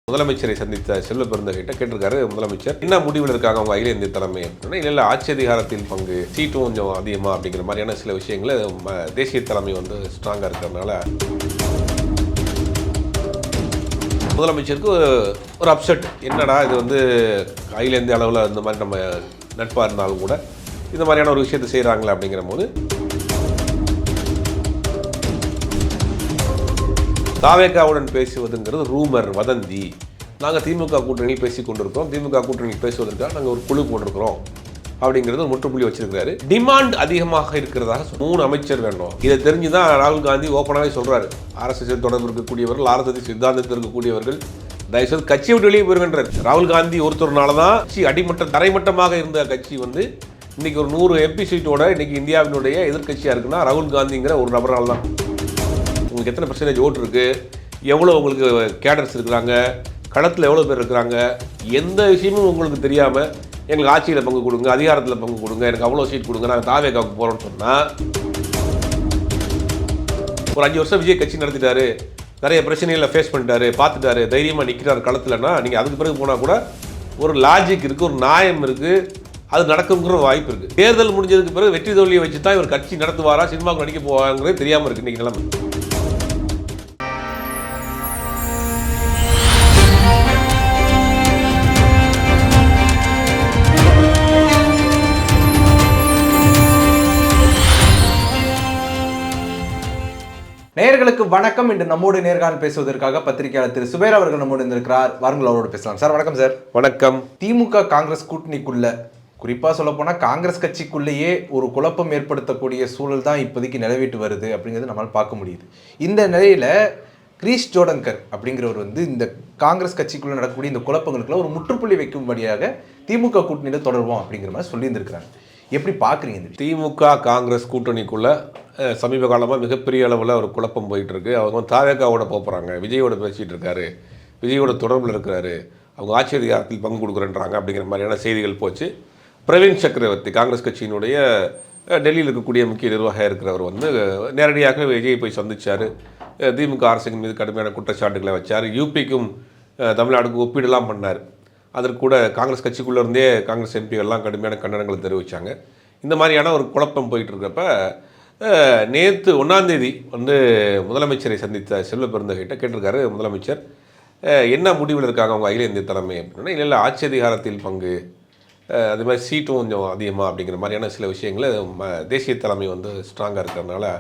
முதலமைச்சரை சந்தித்த செல்வ பெருந்தகைட்ட கேட்டிருக்காரு முதலமைச்சர், என்ன முடிவில் இருக்காங்க அவங்க அகில இந்திய தலைமை அப்படின்னா, இல்லை ஆட்சி அதிகாரத்தில் பங்கு, சீட்டும் கொஞ்சம் அதிகமாக அப்படிங்கிற மாதிரியான சில விஷயங்களை தேசிய தலைமை வந்து ஸ்ட்ராங்காக இருக்கிறதுனால முதலமைச்சருக்கு ஒரு அப்செட். என்னடா இது வந்து அகில இந்திய அளவில் இந்த மாதிரி நம்ம நட்பாக இருந்தாலும் கூட இந்த மாதிரியான ஒரு விஷயத்தை செய்கிறாங்களே அப்படிங்கிற போது தாவேகாவுடன் பேசுவதுங்கிறது ரூமர், வதந்தி. நாங்கள் திமுக கூட்டணியில் பேசி கொண்டிருக்கிறோம், திமுக கூட்டணியில் பேசுவதற்காக நாங்கள் ஒரு குழு போட்டிருக்கிறோம் அப்படிங்கிறது முற்றுப்புள்ளி வச்சிருக்கிறாரு. டிமாண்ட் அதிகமாக இருக்கிறதாக 3 அமைச்சர் வேண்டும். இதை தெரிஞ்சு தான் ராகுல் காந்தி ஓப்பனாகவே சொல்கிறாரு, RSS தொடர்பு இருக்கக்கூடியவர்கள், RSS சித்தாந்தத்தில் இருக்கக்கூடியவர்கள் தயவுசெய்து கட்சியை விட்டு வெளியே போயிருக்கின்றார். ராகுல் காந்தி ஒருத்தர்னால தான் அடிமட்ட தரைமட்டமாக இருந்த கட்சி வந்து இன்னைக்கு ஒரு 100 MP சீட்டோட இன்னைக்கு இந்தியாவினுடைய எதிர்கட்சியாக இருக்குன்னா ராகுல் காந்திங்கிற ஒரு நபரால் தான். உங்களுக்கு எத்தனை % ஓட்டு இருக்குது, எவ்வளோ உங்களுக்கு கேடர்ஸ் இருக்கிறாங்க, களத்தில் எவ்வளோ பேர் இருக்கிறாங்க, எந்த விஷயமும் உங்களுக்கு தெரியாமல் எங்களுக்கு ஆட்சியில் பங்கு கொடுங்க, அதிகாரத்தில் பங்கு கொடுங்க, எனக்கு அவ்வளோ சீட் கொடுங்க, நாங்கள் தாவேகாவுக்கு போகிறோம்னு சொன்னால் ஒரு 5 வருஷம் விஜய் கட்சி நடத்திட்டாரு, நிறைய பிரச்சனைகளை ஃபேஸ் பண்ணிட்டாரு, பார்த்துட்டாரு, தைரியமாக நிற்கிறார் களத்தில்னா நீங்கள் அதுக்கு பிறகு போனால் கூட ஒரு லாஜிக் இருக்குது, ஒரு நியாயம் இருக்குது, அது நடக்குங்கிற வாய்ப்பு இருக்குது. தேர்தல் முடிஞ்சதுக்கு பிறகு வெற்றி தோல்வியை வச்சு தான் இவர் கட்சி நடத்துவாரா, சினிமாவுக்கு நடிக்க போவாங்கிறது தெரியாமல் இருக்குது இன்றைக்கி நிலைமை. நேயர்களுக்கு வணக்கம். இன்று நம்மோடு நேர்காணல் பேசுவதற்காக பத்திரிகையாளர் திரு சுபேர் அவர்கள் நம்மோடு இருந்திருக்கிறார். வாருங்கள் அவரோடு பேசலாம். சார் வணக்கம். சார் வணக்கம். திமுக காங்கிரஸ் கூட்டணிக்குள்ள, குறிப்பாக சொல்ல போனால் காங்கிரஸ் கட்சிக்குள்ளேயே ஒரு குழப்பம் ஏற்படுத்தக்கூடிய சூழல் தான் இப்போதைக்கு நிலவிட்டு வருது அப்படிங்கிறது நம்மளால் பார்க்க முடியுது. இந்த நிலையில கிரீஷ் ஜோடங்கர் அப்படிங்கிறவர் வந்து இந்த காங்கிரஸ் கட்சிக்குள்ள நடக்கக்கூடிய இந்த குழப்பங்களுக்குள்ள ஒரு முற்றுப்புள்ளி வைக்கும்படியாக திமுக கூட்டணியில் தொடருவோம் அப்படிங்கிற மாதிரி சொல்லியிருந்திருக்கிறாங்க. எப்படி பார்க்குறீங்க? திமுக காங்கிரஸ் கூட்டணிக்குள்ள சமீப காலமாக மிகப்பெரிய அளவில் ஒரு குழப்பம் போயிட்டுருக்கு. அவங்க தாவேகாவோட போகிறாங்க, விஜயோட பேசிகிட்டு இருக்காரு, விஜயோட தொடர்பில் இருக்கிறாரு, அவங்க ஆட்சி அதிகாரத்தில் பங்கு கொடுக்குறேன்றாங்க அப்படிங்கிற மாதிரியான செய்திகள் போச்சு. பிரவீன் சக்கரவர்த்தி காங்கிரஸ் கட்சியினுடைய டெல்லியில் இருக்கக்கூடிய முக்கிய நிர்வாகியாக இருக்கிறவர் வந்து நேரடியாக விஜயை போய் சந்தித்தார். திமுக அரசின் மீது கடுமையான குற்றச்சாட்டுகளை வச்சார். யூபிக்கும் தமிழ்நாடுக்கும் ஒப்பீடெல்லாம் பண்ணார். அதற்கு கூட காங்கிரஸ் கட்சிக்குள்ளேருந்தே காங்கிரஸ் எம்பிகள்லாம் கடுமையான கண்டனங்களை தெரிவித்தாங்க. இந்த மாதிரியான ஒரு குழப்பம் போயிட்டு இருக்கப்ப நேற்று 1ஆம் தேதி வந்து முதலமைச்சரை சந்தித்த செல்வ பெருந்தகைட்ட கேட்டிருக்காரு முதலமைச்சர், என்ன முடிவில் இருக்காங்க அவங்க அகில இந்திய தலைமை அப்படின்னா, இல்லை ஆட்சி அதிகாரத்தில் பங்கு, அது மாதிரி சீட்டும் கொஞ்சம் அதிகமாக அப்படிங்கிற மாதிரியான சில விஷயங்களை தேசிய தலைமை வந்து ஸ்ட்ராங்காக இருக்கிறதுனால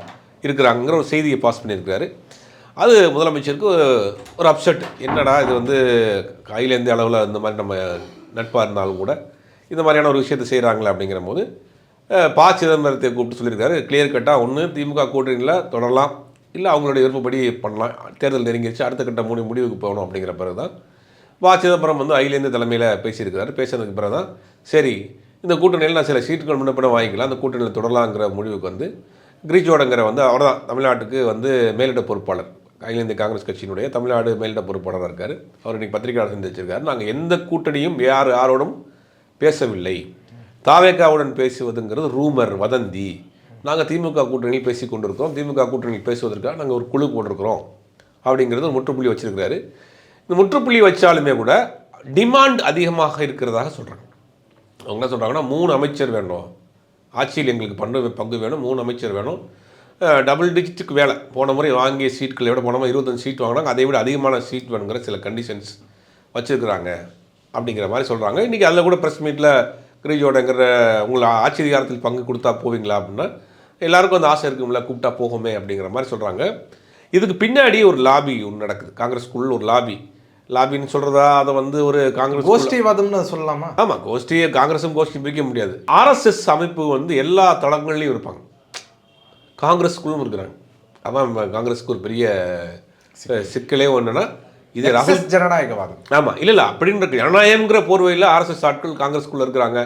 இருக்கிறாங்கிற ஒரு செய்தியை பாஸ் பண்ணியிருக்கிறாரு. அது முதலமைச்சருக்கு ஒரு அப்செட். என்னடா இது வந்து அகில இந்திய அளவில் இந்த மாதிரி நம்ம நட்பாக இருந்தாலும் கூட இந்த மாதிரியான ஒரு விஷயத்தை செய்கிறாங்களே அப்படிங்கிற போது சிதம்பரத்தை கூப்பிட்டு சொல்லியிருக்காரு, கிளியர் கட்டாக ஒன்று திமுக கூட்டணியில் தொடரலாம், இல்லை அவங்களுடைய விருப்பப்படி பண்ணலாம், தேர்தல் நெருங்கிடுச்சு, அடுத்த கட்ட முடிவுக்கு போகணும் அப்படிங்கிற பிறகு தான் சிதம்பரம் வந்து அகில இந்திய தலைமையில் பேசியிருக்கிறாரு. பேசுறதுக்கு பிறகு தான் சரி இந்த கூட்டணியில் நான் சில சீட்டுகள் முன்னப்பின வாங்கிக்கலாம், அந்த கூட்டணியில் தொடரலாங்கிற முடிவுக்கு வந்து கிரீஷ் ஜோடங்கரை வந்து அவர் தான் தமிழ்நாட்டுக்கு வந்து மேலிட பொறுப்பாளர், அகில இந்திய காங்கிரஸ் கட்சியினுடைய தமிழ்நாடு மேலிட பொறுப்பாளராக இருக்கார். அவர் இன்றைக்கி பத்திரிகையாளர் சந்திச்சிருக்காரு. நாங்கள் எந்த கூட்டணியும் யாரோடும் பேசவில்லை, தாவேகாவுடன் பேசுவதுங்கிறது ரூமர், வதந்தி. நாங்கள் திமுக கூட்டணியில் பேசி கொண்டிருக்கிறோம், திமுக கூட்டணியில் பேசுவதற்காக நாங்கள் ஒரு குழு போட்டிருக்கிறோம் அப்படிங்கிறது ஒரு முற்றுப்புள்ளி வச்சிருக்கிறாரு. இந்த முற்றுப்புள்ளி வச்சாலுமே கூட டிமாண்ட் அதிகமாக இருக்கிறதாக சொல்கிறாங்க. அவங்க என்ன சொல்கிறாங்கன்னா, 3 அமைச்சர் வேணும், ஆட்சியில் எங்களுக்கு பங்கு வேணும், 3 அமைச்சர் வேணும், டபுள் டிஜிட்டுக்கு வேலை, போன முறை வாங்கிய சீட்களை விட போன முறை 25 சீட் வாங்கினாங்க, அதை விட அதிகமான சீட் வேணுங்கிற சில கண்டிஷன்ஸ் வச்சுருக்கிறாங்க அப்படிங்கிற மாதிரி சொல்கிறாங்க. இன்றைக்கி அதில் கூட ப்ரெஸ் மீட்டில் கிரீஷோடங்கிற உங்களை ஆட்சி அதிகாரத்தில் பங்கு கொடுத்தா போவீங்களா அப்படின்னா, எல்லாருக்கும் அந்த ஆசை இருக்கும்ல, கூப்பிட்டா போகுமே அப்படிங்கிற மாதிரி சொல்கிறாங்க. இதுக்கு பின்னாடி ஒரு லாபி ஒன்று நடக்குது, காங்கிரஸ்குள்ள ஒரு லாபின்னு சொல்கிறதா, அதை வந்து ஒரு காங்கிரஸ் கோஷ்டிவாதம்னு சொல்லலாமா? ஆமாம், கோஷ்டியை காங்கிரஸும் கோஷ்டி பிரிக்க முடியாது. RSS அமைப்பு வந்து எல்லா தளங்கள்லையும் இருப்பாங்க, காங்கிரஸ்குள்ளும் இருக்கிறாங்க. அதான் காங்கிரஸுக்கு ஒரு பெரிய சிக்கலே ஒன்றுனா இது ரகசிய ஜனநாயகவாதம். ஆமாம், இல்லை அப்படின்ற ஜனநாயகங்கிற போர்வையில் RSS ஆட்கள் காங்கிரஸ்குள்ளே இருக்கிறாங்க.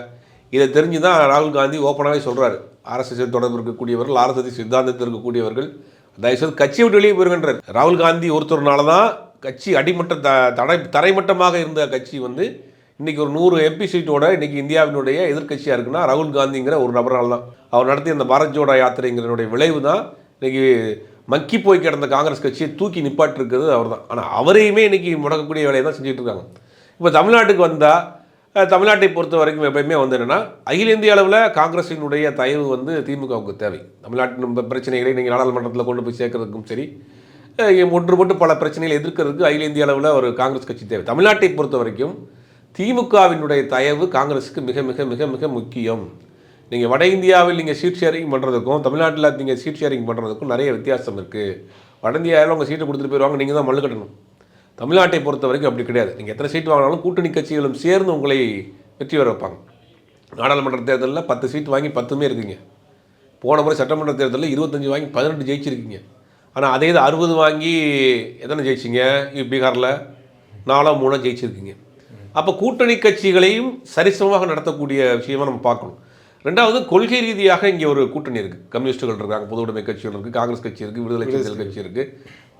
இதை தெரிஞ்சு தான் ராகுல் காந்தி ஓப்பனாகவே சொல்கிறாரு, RSS தொடர்பு இருக்கக்கூடியவர்கள், RSS சித்தாந்தத்தில் இருக்கக்கூடியவர்கள் தயவுசெய்து கட்சியை விட்டு வெளியே போயிருக்கின்றார். ராகுல் காந்தி ஒருத்தர்னால தான் கட்சி தரைமட்டமாக இருந்த கட்சி வந்து இன்றைக்கி ஒரு 100 MP சீட்டோட இன்றைக்கி இந்தியாவினுடைய எதிர்கட்சியாக இருக்குன்னா ராகுல் காந்திங்கிற ஒரு நபரால் தான். அவர் நடத்திய அந்த பாரத் ஜோடோ யாத்திரைங்கிறனுடைய விளைவு தான் இன்றைக்கி மக்கி போய் கிடந்த காங்கிரஸ் கட்சியை தூக்கி நிப்பாட்டிருக்கிறது அவர் தான். ஆனால் அவரையுமே இன்றைக்கி முடக்கக்கூடிய வேலையை தான் செஞ்சுட்டு இருக்காங்க. இப்போ தமிழ்நாட்டுக்கு வந்தால் தமிழ்நாட்டை பொறுத்த வரைக்கும் எப்பயுமே வந்து என்னென்னா, அகில இந்திய அளவில் காங்கிரஸினுடைய தயவு வந்து திமுகவுக்கு தேவை. தமிழ்நாட்டின் பிரச்சனைகளை நீங்கள் நாடாளுமன்றத்தில் கொண்டு போய் சேர்க்கறதுக்கும் சரி, ஒன்றுபட்டு பல பிரச்சனைகளை எதிர்க்கிறதுக்கு அகில இந்திய அளவில் ஒரு காங்கிரஸ் கட்சி தேவை. தமிழ்நாட்டை பொறுத்த வரைக்கும் திமுகவினுடைய தயவு காங்கிரஸுக்கு மிக மிக மிக மிக முக்கியம். நீங்கள் வட இந்தியாவில் நீங்கள் சீட் ஷேரிங் பண்ணுறதுக்கும் தமிழ்நாட்டில் நீங்கள் சீட் ஷேரிங் பண்ணுறதுக்கும் நிறைய வித்தியாசம் இருக்குது. வட இந்தியாவில் உங்கள் சீட்டை கொடுத்துட்டு போயிடுவாங்க, நீங்கள் தான் மல்லு கட்டணும். தமிழ்நாட்டை பொறுத்த வரைக்கும் அப்படி கிடையாது. நீங்கள் எத்தனை சீட் வாங்கினாலும் கூட்டணி கட்சிகளும் சேர்ந்து உங்களை வெற்றி பெற வைப்பாங்க. நாடாளுமன்ற தேர்தலில் 10 சீட் வாங்கி 10மே இருக்குங்க. போன முறை சட்டமன்ற தேர்தலில் 25 வாங்கி 18 ஜெயிச்சிருக்கீங்க. ஆனால் அதே இது 60 வாங்கி எத்தனை ஜெயிச்சிங்க? பீகாரில் 4-3 ஜெயிச்சிருக்கீங்க. அப்போ கூட்டணி கட்சிகளையும் சரிசமமாக நடத்தக்கூடிய விஷயமாக நம்ம பார்க்கணும். ரெண்டாவது, கொள்கை ரீதியாக இங்கே ஒரு கூட்டணி இருக்குது. கம்யூனிஸ்டுகள் இருக்காங்க, பொது உடைமை கட்சிகள் இருக்குது, காங்கிரஸ் கட்சி இருக்குது, விடுதலை சிறுத்தைகள் கட்சி இருக்குது.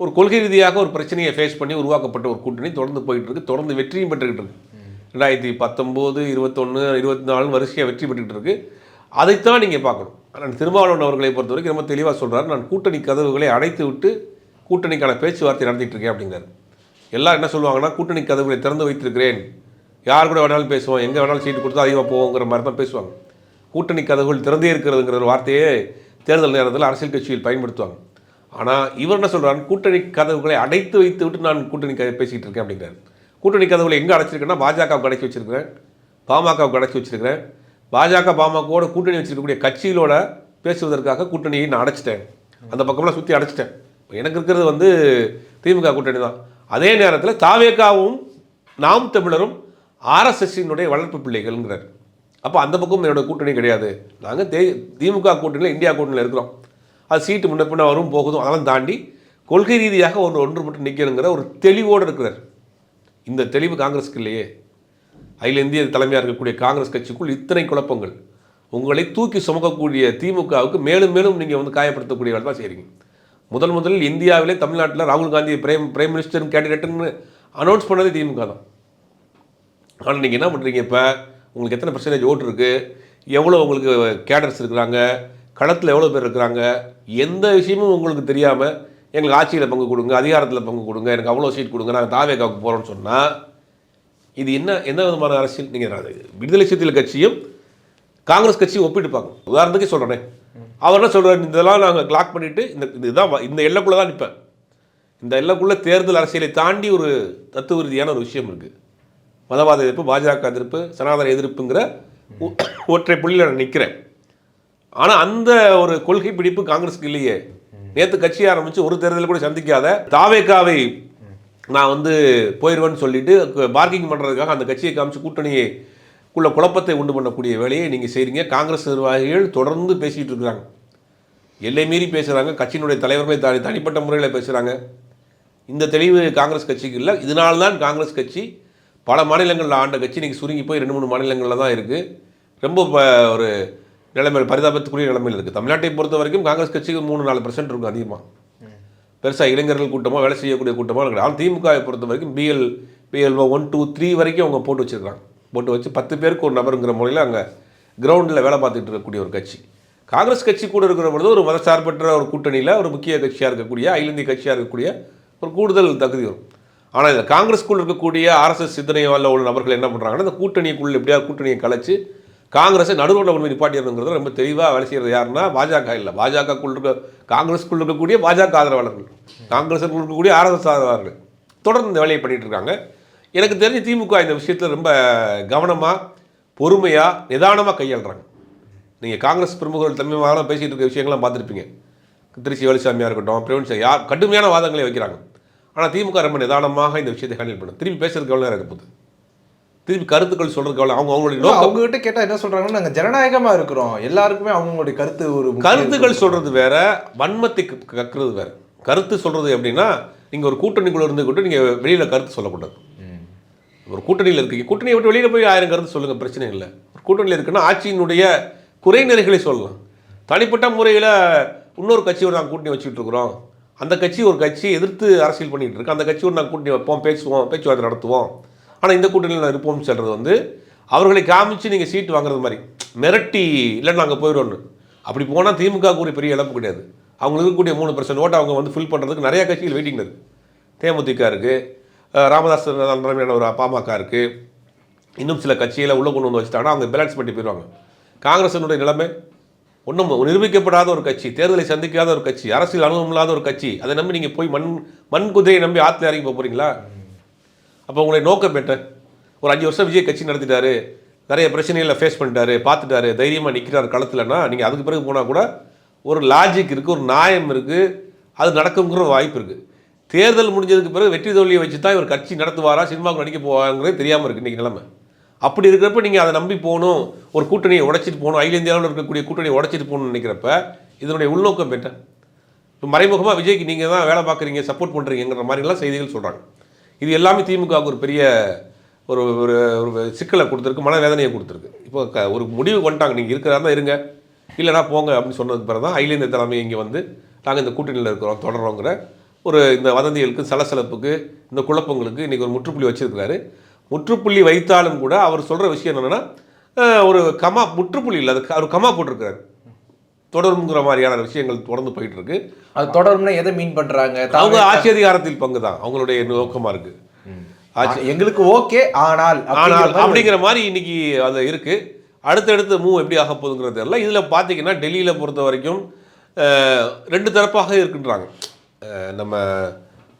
ஒரு கொள்கை ரீதியாக ஒரு பிரச்சனையை ஃபேஸ் பண்ணி உருவாக்கப்பட்ட ஒரு கூட்டணி தொடர்ந்து போயிட்டு இருக்கு, தொடர்ந்து வெற்றியும் பெற்றுக்கிட்டு இருக்கு. 2019, 21, 24 வரிசையாக வெற்றி பெற்றுக்கிட்டு இருக்கு. அதைத்தான் நீங்கள் பார்க்கணும். ஆனால் திருமாவளவன் அவர்களை பொறுத்த வரைக்கும் ரொம்ப தெளிவாக சொல்கிறார், நான் கூட்டணி கதவுகளை அடைத்து விட்டு கூட்டணிக்கான பேச்சுவார்த்தை நடத்திட்டு இருக்கேன் அப்படிங்கிறார். எல்லாம் என்ன சொல்லுவாங்கன்னா, கூட்டணி கதவுகளை திறந்து வைத்திருக்கிறேன், யார் கூட வேணாலும் பேசுவோம், எங்கே வேணாலும் சீட்டு கொடுத்தா அதிகமாக போவோங்கிற மாதிரி தான் பேசுவாங்க. கூட்டணி கதவுகள் திறந்தே இருக்கிறதுங்கிற ஒரு வார்த்தையே தேர்தல் நேரத்தில் அரசியல் கட்சியில் பயன்படுத்துவாங்க. ஆனால் இவர் என்ன சொல்கிறார், கூட்டணி கதவுகளை அடைத்து வைத்து விட்டு நான் கூட்டணி பேசிக்கிட்டு இருக்கேன் அப்படிங்கிறார். கூட்டணி கதவுகளை எங்கே அடைச்சிருக்கேன்னா, பாஜகவுக்கு அடைச்சி வச்சிருக்கிறேன், பாமகவுக்கு அடைச்சி வச்சிருக்கிறேன். பாஜக பாமகவோட கூட்டணி வச்சிருக்கக்கூடிய கட்சிகளோட பேசுவதற்காக கூட்டணியை நான் அடைச்சிட்டேன், அந்த பக்கம்லாம் சுற்றி அடைச்சிட்டேன். எனக்கு இருக்கிறது வந்து திமுக கூட்டணி தான். அதே நேரத்தில் தாவேகாவும் நாம் தமிழரும் ஆர்எஸ்எஸ்ஸினுடைய வளர்ப்பு பிள்ளைகள்ங்கிறார். அப்போ அந்த பக்கம் என்னோட கூட்டணி கிடையாது, நாங்கள் திமுக கூட்டணியில் இந்தியா கூட்டணியில் இருக்கிறோம். அது சீட்டு முன்ன பின்ன வரும் போகுதும், அதெல்லாம் தாண்டி கொள்கை ரீதியாக ஒன்றுபட்டு நிற்கணுங்கிற ஒரு தெளிவோடு இருக்கிறார். இந்த தெளிவு காங்கிரஸுக்கு இல்லையே. அகில இந்திய தலைமையாக இருக்கக்கூடிய காங்கிரஸ் கட்சிக்குள் இத்தனை குழப்பங்கள், உங்களை தூக்கி சுமக்கக்கூடிய திமுகவுக்கு மேலும் மேலும் நீங்கள் வந்து காயப்படுத்தக்கூடிய வேலை தான் செய்கிறீங்க. முதலில் இந்தியாவிலே தமிழ்நாட்டில் ராகுல் காந்தி பிரைம் மினிஸ்டர் கேண்டிடேட்டுன்னு அனௌன்ஸ் பண்ணதே திமுக தான். ஆனால் நீங்கள் என்ன பண்ணுறீங்க, இப்போ உங்களுக்கு எத்தனை % ஓட்டு இருக்குது, எவ்வளோ உங்களுக்கு கேடர்ஸ் இருக்கிறாங்க, களத்தில் எவ்வளோ பேர் இருக்கிறாங்க, எந்த விஷயமும் உங்களுக்கு தெரியாமல் எங்களுக்கு ஆட்சியில் பங்கு கொடுங்க, அதிகாரத்தில் பங்கு கொடுங்க, எனக்கு அவ்வளோ சீட் கொடுங்க, நாங்கள் தாவேகாவுக்கு போகிறோன்னு சொன்னால் இது எந்த விதமான அரசியல்? நீங்கள் விடுதலை சிறுத்தைகள் கட்சியும் காங்கிரஸ் கட்சியும் ஒப்பிட்டு பார்க்கணும். உதாரணத்துக்கே சொல்கிறேன், அவர் என்ன சொல்கிறார், இதெல்லாம் நாங்கள் கிளாக் பண்ணிவிட்டு இதுதான் இந்த எல்லைக்குள்ளே தான் நிற்பேன், இந்த எல்லைக்குள்ளே தேர்தல் அரசியலை தாண்டி ஒரு தத்துவ ரீதியான ஒரு விஷயம் இருக்குது. மதவாத எதிர்ப்பு, பாஜக எதிர்ப்பு, சனாதன எதிர்ப்புங்கிற ஒற்றை புள்ளியில் நான் நிற்கிறேன். ஆனால் அந்த ஒரு கொள்கை பிடிப்பு காங்கிரஸுக்கு இல்லையே. நேற்று கட்சி ஆரம்பித்து ஒரு தேர்தலில் கூட சந்திக்காத தாவேகாவை நான் வந்து போயிடுவேன்னு சொல்லிட்டு பார்க்கிங் பண்ணுறதுக்காக அந்த கட்சியை காமிச்சு கூட்டணிக்குள்ள குழப்பத்தை உண்டு பண்ணக்கூடிய வேலையை நீங்கள் செய்கிறீங்க. காங்கிரஸ் நிர்வாகிகள் தொடர்ந்து பேசிகிட்டு இருக்கிறாங்க, எல்லை மீறி பேசுகிறாங்க, கட்சியினுடைய தலைவர்களை தனிப்பட்ட முறையில் பேசுகிறாங்க. இந்த தெளிவு காங்கிரஸ் கட்சிக்கு இல்லை. இதனால்தான் காங்கிரஸ் கட்சி பல மாநிலங்களில் ஆண்ட கட்சி இன்றைக்கி சுருங்கி போய் 2-3 மாநிலங்களில் தான் இருக்குது. ரொம்ப ஒரு நிலைமையில் பரிதாபத்துக்குரிய நிலைமையில் இருக்குது. தமிழ்நாட்டை பொறுத்த வரைக்கும் காங்கிரஸ் கட்சிக்கு 3-4% இருக்கும் அதிகமாக. பெருசாக இளைஞர்கள் கூட்டமாக வேலை செய்யக்கூடிய கூட்டமாக இருக்குது. ஆனால் திமுகவை பொறுத்த வரைக்கும் பிஎல்ஓ 1, 2, 3 வரைக்கும் அவங்க போட்டு வச்சுருக்காங்க. போட்டு வச்சு 10 பேருக்கு ஒரு நபருங்கிற முறையில் அங்கே கிரவுண்டில் வேலை பார்த்துட்டு இருக்கக்கூடிய ஒரு கட்சி. காங்கிரஸ் கட்சி கூட இருக்கிற பொழுது ஒரு மதசார்பற்ற ஒரு கூட்டணியில் ஒரு முக்கிய கட்சியாக இருக்கக்கூடிய, அகில இந்திய கட்சியாக இருக்கக்கூடிய ஒரு கூடுதல் தகுதி வரும். ஆனால் இந்த காங்கிரஸ்குள் இருக்கக்கூடிய ஆர்எஸ்எஸ் சிந்தனையால் உள்ள நபர்கள் என்ன பண்ணுறாங்கன்னா, இந்த கூட்டணிக்குள்ள எப்படியாவது கூட்டணியை கலைச்சு காங்கிரஸை நடுவில் கொண்டு நிப்பாட்டியதுங்கிறது ரொம்ப தெளிவாக வேலை செய்கிறது யாருன்னா பாஜக இல்லை. பாஜகக்குள் இருக்க காங்கிரஸ்குள் இருக்கக்கூடிய பாஜக ஆதரவாளர்கள், காங்கிரஸுக்குள் இருக்கக்கூடிய ஆர்எஸ்எஸ் ஆதரவாளர்கள் தொடர்ந்து இந்த வேலையை பண்ணிகிட்டு இருக்காங்க. எனக்கு தெரிஞ்சு திமுக இந்த விஷயத்தில் ரொம்ப கவனமாக, பொறுமையாக, நிதானமாக கையாளுறாங்க. நீங்கள் காங்கிரஸ் பிரமுகர்கள் தமிழ் பேசிகிட்டு இருக்க விஷயங்கள்லாம் பார்த்துருப்பீங்க. திருச்சி வேலுசாமியாக இருக்கட்டும், பிரவீன் யார் கடுமையான வாதங்களை வைக்கிறாங்க. ஆனால் திமுக ரொம்ப நிதானமாக இந்த விஷயத்தை ஹேண்டில் பண்ணும். திருப்பி பேசுறதுக்கு எவ்வளோ நேரம் இருக்க போகுது, திருப்பி கருத்துக்கள் சொல்றதுக்கு எவ்வளோ, அவங்களுடைய அவங்ககிட்ட கேட்டால் என்ன சொல்கிறாங்கன்னா, நாங்கள் ஜனநாயகமாக இருக்கிறோம், எல்லாருக்குமே அவங்களுடைய கருத்து ஒரு கருத்துக்கள் சொல்கிறது வேற, வன்மத்தை கற்கிறது வேற. கருத்து சொல்கிறது எப்படின்னா, நீங்கள் ஒரு கூட்டணிக்குள்ளே இருந்துக்கிட்டு நீங்கள் வெளியில் கருத்து சொல்லக்கூடாது. ஒரு கூட்டணியில் இருக்கீங்க, கூட்டணியை விட்டு வெளியில் போய் 1000 கருத்து சொல்லுங்கள், பிரச்சனை இல்லை. ஒரு கூட்டணியில் இருக்குன்னா ஆட்சியினுடைய குறைநிறைகளை சொல்லலாம். தனிப்பட்ட முறையில் இன்னொரு கட்சியோடு நாங்கள் கூட்டணி வச்சுட்டு இருக்கிறோம், அந்த கட்சி ஒரு கட்சியை எதிர்த்து அரசியல் பண்ணிகிட்டு இருக்கு, அந்த கட்சியோடு நாங்கள் கூட்டணி வைப்போம், பேச்சுவார்த்தை நடத்துவோம், ஆனால் இந்த கூட்டணியில் நான் இருப்போம்னு சொல்கிறது வந்து அவர்களை காமிச்சு நீங்கள் சீட்டு வாங்குறது மாதிரி மிரட்டி இல்லைன்னு நாங்கள் போயிடுவோன்னு. அப்படி போனால் திமுக ஒரு பெரிய இழப்பு கிடையாது. அவங்களுக்கு இருக்கக்கூடிய 3% ஓட்டை அவங்க வந்து ஃபில் பண்ணுறதுக்கு நிறையா கட்சிகள் வெயிட்டிங் இருக்குது. தேமுதிக இருக்குது, ராமதாஸ் தலைமையான ஒரு பாமக இருக்குது, இன்னும் சில கட்சிகளை உள்ளே கொண்டு வந்து வச்சுட்டாங்கன்னா அவங்க பேலன்ஸ் பண்ணி போயிடுவாங்க. காங்கிரஸினுடைய நிலைமை ஒன்றும் நிரூபிக்கப்படாத ஒரு கட்சி, தேர்தலை சந்திக்காத ஒரு கட்சி, அரசியல் அனுபவம் இல்லாத ஒரு கட்சி. அதை நம்பி நீங்கள் போய் மண் குதிரையை நம்பி ஆற்றுல இறங்கி போக போகிறீங்களா? அப்போ உங்களுடைய நோக்கம் என்ன? ஒரு 5 வருஷம் விஜய் கட்சி நடத்திட்டாரு, நிறைய பிரச்சனைகளை ஃபேஸ் பண்ணிட்டாரு, பார்த்துட்டாரு, தைரியமாக நிற்கிறார் களத்தில்னா நீங்கள் அதுக்கு பிறகு போனால் கூட ஒரு லாஜிக் இருக்குது, ஒரு நியாயம் இருக்குது, அது நடக்குங்கிற வாய்ப்பு இருக்குது. தேர்தல் முடிஞ்சதுக்கு பிறகு வெற்றி தோல்வியை வச்சு தான் இவர் கட்சி நடத்துவாரா, சினிமாவுக்கு நடிக்க போவாங்கிறதே தெரியாமல் இருக்குது இன்றைக்கி நிலைமை. அப்படி இருக்கிறப்ப நீங்கள் அதை நம்பி போகணும், ஒரு கூட்டணியை உடைச்சிட்டு போகணும், அகில இந்தியாவில் இருக்கக்கூடிய கூட்டணியை உடைச்சிட்டு போகணும்னு நினைக்கிறப்ப இதனுடைய உள்நோக்கம் என்ன? இப்போ மறைமுகமாக விஜய்க்கு நீங்கள் தான் வேலை பார்க்குறீங்க, சப்போர்ட் பண்ணுறீங்கிற மாதிரிலாம் செய்திகள் சொல்கிறாங்க. இது எல்லாமே திமுகவுக்கு ஒரு பெரிய ஒரு ஒரு ஒரு சிக்கலை கொடுத்துருக்கு, மனவேதனையை கொடுத்துருக்கு. இப்போ ஒரு முடிவு கொண்டாங்க, நீங்கள் இருக்கிறதா தான் இருங்க, இல்லைனா போங்க அப்படின்னு சொன்னதுக்கு பிறகு தான் அகில இந்திய தலைமை இங்கே வந்து நாங்கள் இந்த கூட்டணியில் இருக்கிறோம் தொடர்றோங்கிற ஒரு இந்த வதந்திகளுக்கு, சலசலப்புக்கு, இந்த குழப்பங்களுக்கு இன்றைக்கி ஒரு முற்றுப்புள்ளி வச்சிருக்கிறாரு. முற்றுப்புள்ளி வைத்தாலும் கூட அவர் சொல்கிற விஷயம் என்னென்னா ஒரு முற்றுப்புள்ளி இல்லை, அது ஒரு கமா போட்டிருக்கிறாரு. தொடருங்கிற மாதிரியான விஷயங்கள் தொடர்ந்து போயிட்டு இருக்கு. அது தொடரும்னா எதை மீன் பண்ணுறாங்க? அவங்க ஆட்சி அதிகாரத்தில் பங்கு தான் அவங்களுடைய நோக்கமாக இருக்குது. எங்களுக்கு ஓகே ஆனால் அப்படிங்கிற மாதிரி இன்னைக்கு அது இருக்கு. அடுத்தடுத்து மூவ் எப்படி ஆக போகுதுங்கிறது தெரியல. இதில் பார்த்தீங்கன்னா டெல்லியில் பொறுத்த வரைக்கும் 2 தரப்பாக இருக்கின்றாங்க. நம்ம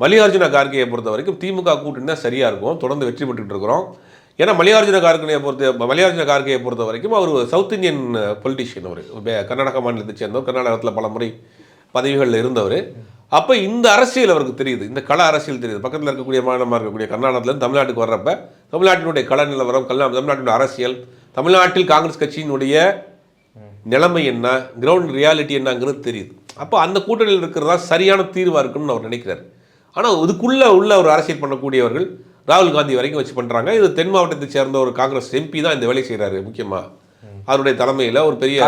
மல்லிகார்ஜுன கார்கேயை பொறுத்த வரைக்கும் திமுக கூட்டணி தான் சரியாக இருக்கும், தொடர்ந்து வெற்றி பெற்றுட்டு இருக்கிறோம். ஏன்னா மல்லிகார்ஜுன கார்கேயை பொறுத்த வரைக்கும் அவர் சவுத் இந்தியன் பொலிட்டிஷியன். அவர் கர்நாடக மாநிலத்தை சேர்ந்தவர், கர்நாடகத்தில் பல முறை பதவிகளில் இருந்தவர். அப்போ இந்த அரசியல் அவருக்கு தெரியுது, இந்த கள அரசியல் தெரியுது. பக்கத்தில் இருக்கக்கூடிய மாநிலமாக இருக்கக்கூடிய கர்நாடகத்துலேருந்து தமிழ்நாட்டுக்கு வர்றப்ப தமிழ்நாட்டினுடைய கள நிலவரம், தமிழ்நாட்டினுடைய அரசியல், தமிழ்நாட்டில் காங்கிரஸ் கட்சியினுடைய நிலைமை என்ன, கிரவுண்ட் ரியாலிட்டி என்னங்கிறது தெரியுது. அப்போ அந்த கூட்டணியில் இருக்கிறதா சரியான தீர்வாக இருக்குன்னு அவர் நினைக்கிறார். ஆனால் இதுக்குள்ளே உள்ள ஒரு அரசியல் பண்ணக்கூடியவர்கள் ராகுல் காந்தி வரைக்கும் வச்சு பண்ணுறாங்க. இது தென் மாவட்டத்தை சேர்ந்த ஒரு காங்கிரஸ் எம்பி தான் இந்த வேலை செய்கிறாரு. முக்கியமாக அவருடைய தலைமையில் ஒரு பெரிய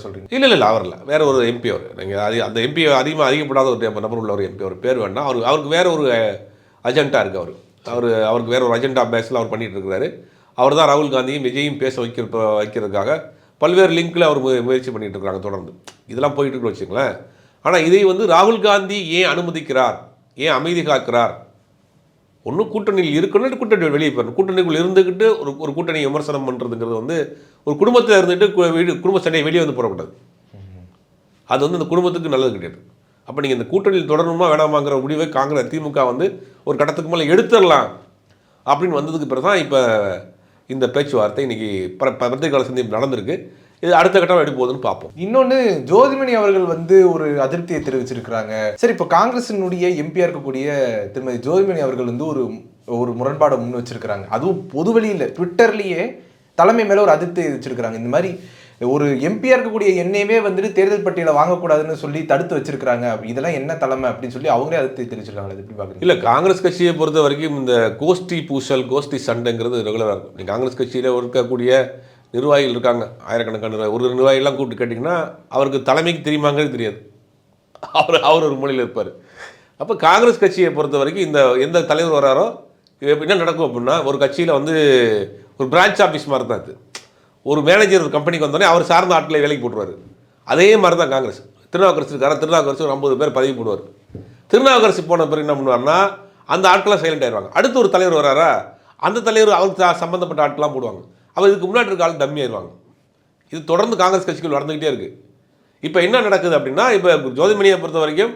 சொல்கிறீங்க? இல்லை அவர் இல்லை, வேற ஒரு எம்பி. அவர் நீங்கள் அந்த எம்பி அதிகப்படாத ஒரு நபர் உள்ள ஒரு எம்பி. அவர் பேர் வேண்டாம். அவருக்கு வேற ஒரு அஜெண்டா இருக்குது. அவருக்கு வேற ஒரு அஜெண்டா பேஸில் அவர் பண்ணிட்டு இருக்கிறாரு. அவர் தான் ராகுல் காந்தியும் விஜயும் பேச வைக்கிறதுக்காக பல்வேறு லிங்க்கில் அவர் முயற்சி பண்ணிட்டு இருக்கிறாங்க தொடர்ந்து. இதெல்லாம் போயிட்டு இருக்கு வச்சுங்களேன். ஆனால் இதை வந்து ராகுல் காந்தி ஏன் அனுமதிக்கிறார், ஏன் அமைதி காக்கிறார்? ஒன்றும் கூட்டணியில் இருக்கணும், கூட்டணி வெளியே போயிடணும். கூட்டணிக்குள் இருந்துக்கிட்டு ஒரு கூட்டணி விமர்சனம் பண்ணுறதுங்கிறது வந்து ஒரு குடும்பத்தில் இருந்துட்டு குடும்ப சண்டையை வெளியே வந்து போடக்கூடாது. அது வந்து அந்த குடும்பத்துக்கு நல்லது கிடையாது. அப்போ நீங்கள் இந்த கூட்டணியில் தொடரணுமா வேணாமாங்கிற முடிவை திமுக வந்து ஒரு கட்டத்துக்கு மேலே எடுத்துடலாம் அப்படின்னு வந்ததுக்கு பிறகு தான் இப்போ இந்த பேச்சுவார்த்தை இன்னைக்கு பத்திரிகையாளர் சந்திப்பு நடந்திருக்கு. இது அடுத்த கட்டம் எப்படி போகுதுன்னு பார்ப்போம். இன்னொன்று, ஜோதிமணி அவர்கள் வந்து ஒரு அதிருப்தியை தெரிவிச்சிருக்கிறாங்க. சரி, இப்போ காங்கிரசினுடைய எம்பியா இருக்கக்கூடிய திருமதி ஜோதிமணி அவர்கள் வந்து ஒரு முரண்பாடை முன் வச்சிருக்கிறாங்க. அதுவும் பொதுவெளியில் ட்விட்டர்லேயே தலைமை மேலே ஒரு அதிருப்தியை வச்சிருக்கிறாங்க. இந்த மாதிரி ஒரு எம்பியா இருக்கக்கூடிய என்னையவே வந்துட்டு தேர்தல் பட்டியலை வாங்கக்கூடாதுன்னு சொல்லி தடுத்து வச்சிருக்கிறாங்க. இதெல்லாம் என்ன தலைமை அப்படின்னு சொல்லி அவங்களே அதிருப்தி தெரிவிச்சிருக்காங்க. எப்படி பார்க்குறீங்க? இல்லை, காங்கிரஸ் கட்சியை பொறுத்த வரைக்கும் இந்த கோஷ்டி பூசல், கோஷ்டி சண்டைங்கிறது ரெகுலராக இருக்கும். காங்கிரஸ் கட்சியில் இருக்கக்கூடிய நிர்வாகிகள் இருக்காங்க, ஆயிரக்கணக்கான ஒரு நிர்வாகிகள்லாம் கூப்பிட்டு கேட்டிங்கன்னா அவருக்கு தலைமைக்கு தெரியுமாங்கிறது தெரியாது. அவர் ஒரு மொழியில் இருப்பார். அப்போ காங்கிரஸ் கட்சியை பொறுத்த வரைக்கும் எந்த தலைவர் வராரோ என்ன நடக்கும் அப்படின்னா, ஒரு கட்சியில் வந்து ஒரு பிரான்ச் ஆஃபீஸ் மாதிரி தான். அது ஒரு மேனேஜர் ஒரு கம்பெனிக்கு வந்தோடனே அவர் சார்ந்த ஆட்களை வேலைக்கு போட்டுருவார். அதே மாதிரி தான் காங்கிரஸ். திருநாவுக்கரசு இருக்காரா, திருநாவுக்கரசு ஒரு 50 பேர் பதவி போடுவார். திருநாவுக்கரசு போன பிறகு என்ன பண்ணுவார்னா அந்த ஆட்கள்லாம் சைலண்ட் ஆயிடுவாங்க. அடுத்து ஒரு தலைவர் வராரா, அந்த தலைவர் அவருக்கு சம்மந்தப்பட்ட ஆட்கள்லாம் போடுவாங்க. அவர் இதுக்கு முன்னாடி இருக்க ஆள் டம்மி ஆயிடுவாங்க. இது தொடர்ந்து காங்கிரஸ் கட்சிகள் நடந்துக்கிட்டே இருக்குது. இப்போ என்ன நடக்குது அப்படின்னா, இப்போ ஜோதிமணியை பொறுத்த வரைக்கும்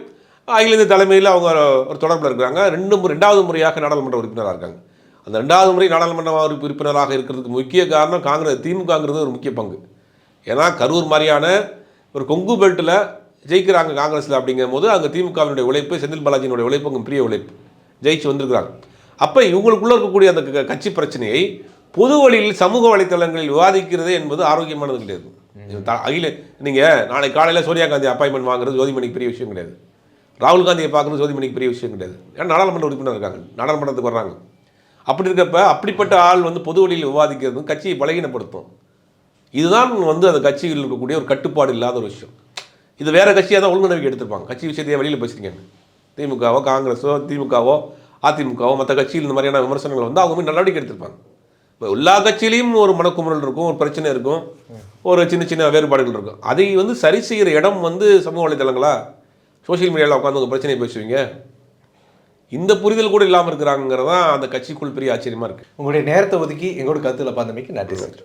அகில இந்திய தலைமையில் அவங்க ஒரு தொடர்பில் இருக்கிறாங்க. 2வது முறையாக நாடாளுமன்ற உறுப்பினராக இருக்காங்க. அந்த 2வது முறை நாடாளுமன்ற உறுப்பினராக இருக்கிறதுக்கு முக்கிய காரணம் திமுகங்கிறது ஒரு முக்கிய பங்கு. ஏன்னா கரூர் மாதிரியான ஒரு கொங்கு பெல்ட்டில் ஜெயிக்கிறாங்க காங்கிரஸில். அப்படிங்கும் போது அங்கே திமுகவினுடைய உழைப்பு, செந்தில் பாலாஜியினுடைய உழைப்பு, அங்கே பெரிய உழைப்பு ஜெயிச்சு வந்திருக்கிறாங்க. அப்போ இவங்களுக்குள்ளே இருக்கக்கூடிய அந்த கட்சி பிரச்சனையை பொது வழியில் சமூக வலைத்தளங்களில் விவாதிக்கிறது என்பது ஆரோக்கியமானது கிடையாது. நீங்கள் நாளை காலையில் சோனியா காந்தி அப்பாயின்மெண்ட் வாங்குறது ஜோதிமணிக்கு பெரிய விஷயம் கிடையாது. ராகுல் காந்தியை பார்க்குறது ஜோதிமணிக்கு பெரிய விஷயம் கிடையாது. ஏன்னா நாடாளுமன்ற உறுப்பினர் இருக்காங்க, நாடாளுமன்றத்துக்கு வர்றாங்க. அப்படி இருக்கப்ப அப்படிப்பட்ட ஆள் வந்து பொது வழியில் விவாதிக்கிறது கட்சியை பலகீனப்படுத்தும். இதுதான் வந்து அந்த கட்சியில் இருக்கக்கூடிய ஒரு கட்டுப்பாடு இல்லாத ஒரு விஷயம். இது வேறு கட்சியாக தான் ஒழுங்கு நடவடிக்கை எடுத்திருப்பாங்க. கட்சி விஷயத்தையே வெளியில் பேசுறீங்க. திமுகவோ காங்கிரஸோ திமுகவோ அதிமுகவோ மற்ற கட்சியில் இந்த மாதிரியான விமர்சனங்கள் வந்து அவங்க நடவடிக்கை எடுத்திருப்பாங்க. இப்போ எல்லா கட்சியிலையும் ஒரு மனக்குமுறல் இருக்கும், ஒரு பிரச்சனை இருக்கும், ஒரு சின்ன சின்ன வேறுபாடுகள் இருக்கும். அதை வந்து சரி செய்கிற இடம் வந்து சமூக வலைதளங்களா சோஷியல் மீடியாவில் உட்காந்து உங்கள் பிரச்சனையை பேசுவீங்க? இந்த புரிதல் கூட இல்லாமல் இருக்கிறாங்கிறது தான் அந்த கட்சிக்குள் பெரிய ஆச்சரியமாக இருக்குது. உங்களுடைய நேரத்தை ஒதுக்கி எங்களோட கருத்துல பார்த்தமைக்கு நன்றி சார்.